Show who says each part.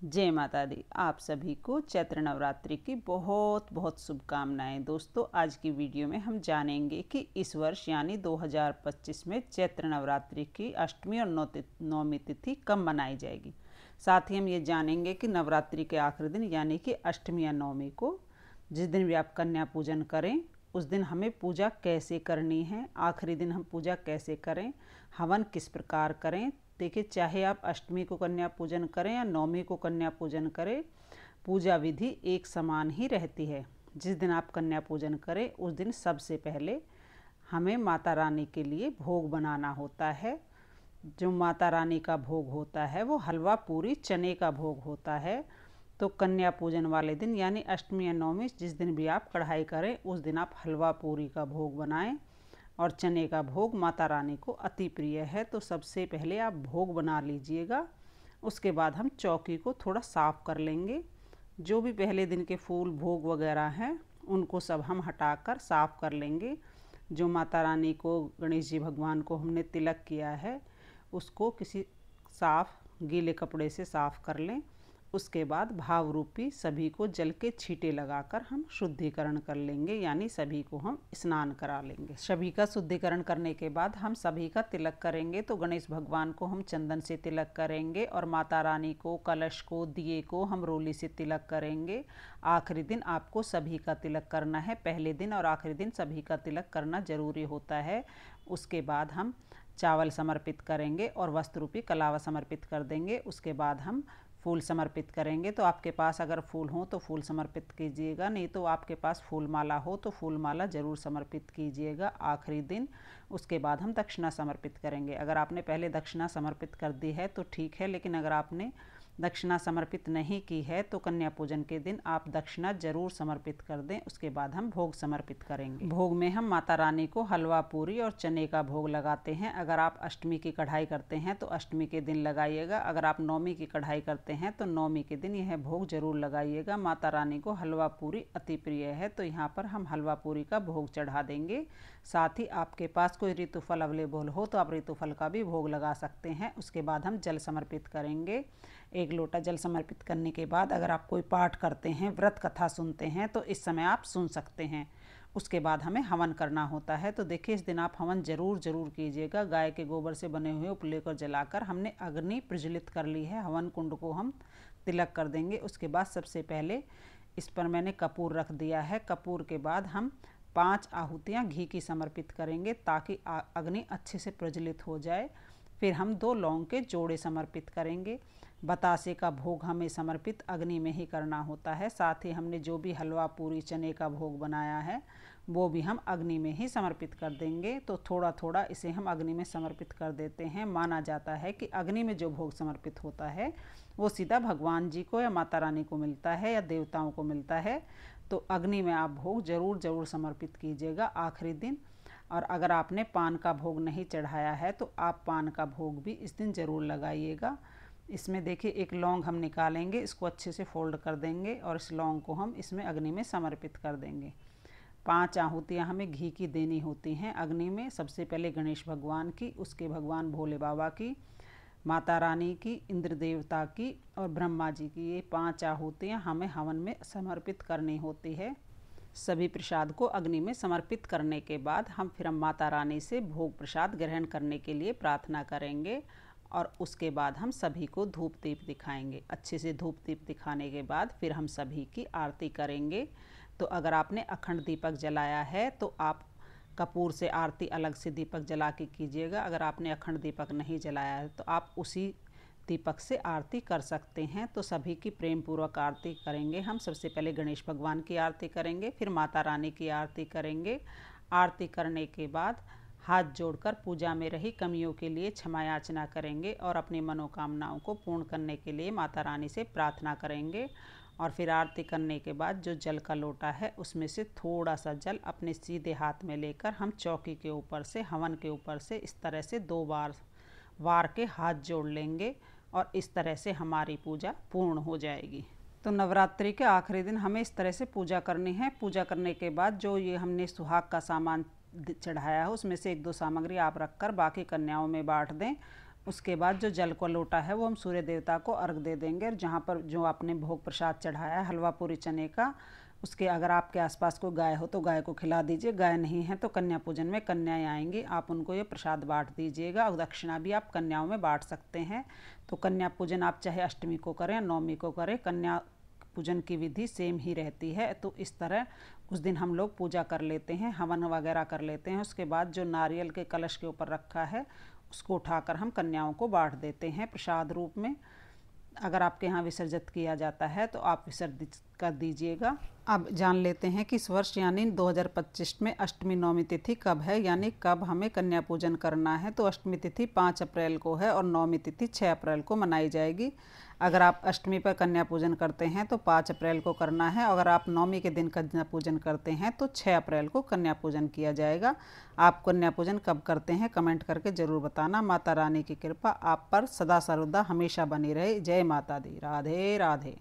Speaker 1: जय माता दी। आप सभी को चैत्र नवरात्रि की बहुत बहुत शुभकामनाएं। दोस्तों, आज की वीडियो में हम जानेंगे कि इस वर्ष यानी 2025 में चैत्र नवरात्रि की अष्टमी और नौमी तिथि कब मनाई जाएगी। साथ ही हम ये जानेंगे कि नवरात्रि के आखिरी दिन यानी कि अष्टमी या नौमी को, जिस दिन भी आप कन्या पूजन करें, उस दिन हमें पूजा कैसे करनी है, आखिरी दिन हम पूजा कैसे करें, हवन किस प्रकार करें। देखिए, चाहे आप अष्टमी को कन्या पूजन करें या नौमी को कन्या पूजन करें, पूजा विधि एक समान ही रहती है। जिस दिन आप कन्या पूजन करें उस दिन सबसे पहले हमें माता रानी के लिए भोग बनाना होता है। जो माता रानी का भोग होता है वो हलवा पूरी चने का भोग होता है। तो कन्या पूजन वाले दिन यानी अष्टमी या नौमी, जिस दिन भी आप कढ़ाई करें उस दिन आप हलवा पूरी का भोग बनाएं। और चने का भोग माता रानी को अति प्रिय है, तो सबसे पहले आप भोग बना लीजिएगा। उसके बाद हम चौकी को थोड़ा साफ़ कर लेंगे। जो भी पहले दिन के फूल भोग वगैरह हैं उनको सब हम हटाकर साफ़ कर लेंगे। जो माता रानी को, गणेश जी भगवान को हमने तिलक किया है उसको किसी साफ़ गीले कपड़े से साफ़ कर लें। उसके बाद भाव रूपी सभी को जल के छींटे लगाकर हम शुद्धिकरण कर लेंगे, यानी सभी को हम स्नान करा लेंगे। सभी का शुद्धिकरण करने के बाद हम सभी का तिलक करेंगे। तो गणेश भगवान को हम चंदन से तिलक करेंगे और माता रानी को, कलश को, दिए को हम रोली से तिलक करेंगे। आखिरी दिन आपको सभी का तिलक करना है। पहले दिन और आखिरी दिन सभी का तिलक करना जरूरी होता है। उसके बाद हम चावल समर्पित करेंगे और वस्त्र रूपी कलावा समर्पित कर देंगे। उसके बाद हम फूल समर्पित करेंगे। तो आपके पास अगर फूल हो तो फूल समर्पित कीजिएगा, नहीं तो आपके पास फूल माला हो तो फूल माला ज़रूर समर्पित कीजिएगा आखिरी दिन। उसके बाद हम दक्षिणा समर्पित करेंगे। अगर आपने पहले दक्षिणा समर्पित कर दी है तो ठीक है, लेकिन अगर आपने दक्षिणा समर्पित नहीं की है तो कन्या पूजन के दिन आप दक्षिणा जरूर समर्पित कर दें। उसके बाद हम भोग समर्पित करेंगे। भोग में हम माता रानी को हलवा पूरी और चने का भोग लगाते हैं। अगर आप अष्टमी की कढ़ाई करते हैं तो अष्टमी के दिन लगाइएगा। अगर आप नौमी की कढ़ाई करते हैं तो नौमी के दिन यह भोग जरूर लगाइएगा। माता रानी को हलवा पूरी अति प्रिय है, तो यहाँ पर हम हलवा पूरी का भोग चढ़ा देंगे। साथ ही आपके पास कोई ऋतुफल अवेलेबल हो तो आप ऋतुफल का भी भोग लगा सकते हैं। उसके बाद हम जल समर्पित करेंगे। एक लोटा जल समर्पित करने के बाद अगर आप कोई पाठ करते हैं, व्रत कथा सुनते हैं तो इस समय आप सुन सकते हैं। उसके बाद हमें हवन करना होता है। तो देखिए, इस दिन आप हवन जरूर कीजिएगा। गाय के गोबर से बने हुए उपले को जलाकर हमने अग्नि प्रज्वलित कर ली है। हवन कुंड को हम तिलक कर देंगे। उसके बाद सबसे पहले इस पर मैंने कपूर रख दिया है। कपूर के बाद हम 5 आहुतियाँ घी की समर्पित करेंगे ताकि अग्नि अच्छे से प्रज्वलित हो जाए। फिर हम 2 लौंग के जोड़े समर्पित करेंगे। बतासे का भोग हमें समर्पित अग्नि में ही करना होता है। साथ ही हमने जो भी हलवा पूरी चने का भोग बनाया है वो भी हम अग्नि में ही समर्पित कर देंगे। तो थोड़ा थोड़ा इसे हम अग्नि में समर्पित कर देते हैं। माना जाता है कि अग्नि में जो भोग समर्पित होता है वो सीधा भगवान जी को या माता रानी को मिलता है या देवताओं को मिलता है। तो अग्नि में आप भोग जरूर समर्पित कीजिएगा आखिरी दिन। और अगर आपने पान का भोग नहीं चढ़ाया है तो आप पान का भोग भी इस दिन ज़रूर लगाइएगा। इसमें देखिए, एक लौंग हम निकालेंगे, इसको अच्छे से फोल्ड कर देंगे और इस लौंग को हम इसमें अग्नि में समर्पित कर देंगे। 5 आहुतियाँ हमें घी की देनी होती हैं अग्नि में। सबसे पहले गणेश भगवान की, उसके भगवान भोले बाबा की, माता रानी की, इंद्र देवता की और ब्रह्मा जी की। ये 5 आहुतियाँ हमें हवन में समर्पित करनी होती है। सभी प्रसाद को अग्नि में समर्पित करने के बाद हम माता रानी से भोग प्रसाद ग्रहण करने के लिए प्रार्थना करेंगे और उसके बाद हम सभी को धूप दीप दिखाएंगे। अच्छे से धूप दीप दिखाने के बाद फिर हम सभी की आरती करेंगे। तो अगर आपने अखंड दीपक जलाया है तो आप कपूर से आरती अलग से दीपक जला के कीजिएगा। अगर आपने अखंड दीपक नहीं जलाया है तो आप उसी दीपक से आरती कर सकते हैं। तो सभी की प्रेम पूर्वक आरती करेंगे। हम सबसे पहले गणेश भगवान की आरती करेंगे, फिर माता रानी की आरती करेंगे। आरती करने के बाद हाथ जोड़कर पूजा में रही कमियों के लिए क्षमा याचना करेंगे और अपनी मनोकामनाओं को पूर्ण करने के लिए माता रानी से प्रार्थना करेंगे। और फिर आरती करने के बाद जो जल का लोटा है उसमें से थोड़ा सा जल अपने सीधे हाथ में लेकर हम चौकी के ऊपर से, हवन के ऊपर से इस तरह से 2 बार वार के हाथ जोड़ लेंगे और इस तरह से हमारी पूजा पूर्ण हो जाएगी। तो नवरात्रि के आखिरी दिन हमें इस तरह से पूजा करनी है। पूजा करने के बाद जो ये हमने सुहाग का सामान चढ़ाया है उसमें से 1-2 सामग्री आप रखकर बाकी कन्याओं में बांट दें उसके बाद जो जल का लोटा है वो हम सूर्य देवता को अर्घ दे देंगे। और जहाँ पर जो आपने भोग प्रसाद चढ़ाया है हलवा पूरी चने का, उसके अगर आपके आसपास कोई गाय हो तो गाय को खिला दीजिए, गाय नहीं है तो कन्या पूजन में कन्याएं आएंगी, आप उनको ये प्रसाद बांट दीजिएगा। और दक्षिणा भी आप कन्याओं में बांट सकते हैं। तो कन्या पूजन आप चाहे अष्टमी को करें, नवमी को करें, कन्या पूजन की विधि सेम ही रहती है। तो इस तरह उस दिन हम लोग पूजा कर लेते हैं, हवन वगैरह कर लेते हैं। उसके बाद जो नारियल के कलश के ऊपर रखा है उसको उठाकर हम कन्याओं को बांट देते हैं प्रसाद रूप में। अगर आपके यहाँ विसर्जित किया जाता है तो आप विसर्जित कर दीजिएगा। अब जान लेते हैं कि इस वर्ष यानी 2025 में अष्टमी नवमी तिथि कब है, यानी कब हमें कन्या पूजन करना है। तो अष्टमी तिथि 5 अप्रैल को है और नवमी तिथि 6 अप्रैल को मनाई जाएगी। अगर आप अष्टमी पर कन्या पूजन करते हैं तो 5 अप्रैल को करना है। अगर आप नवमी के दिन कन्या पूजन करते हैं तो 6 अप्रैल को कन्या पूजन किया जाएगा। आप कन्या पूजन कब करते हैं कमेंट करके ज़रूर बताना। माता रानी की कृपा आप पर सदा सर्वदा हमेशा बनी रहे। जय माता दी। राधे राधे।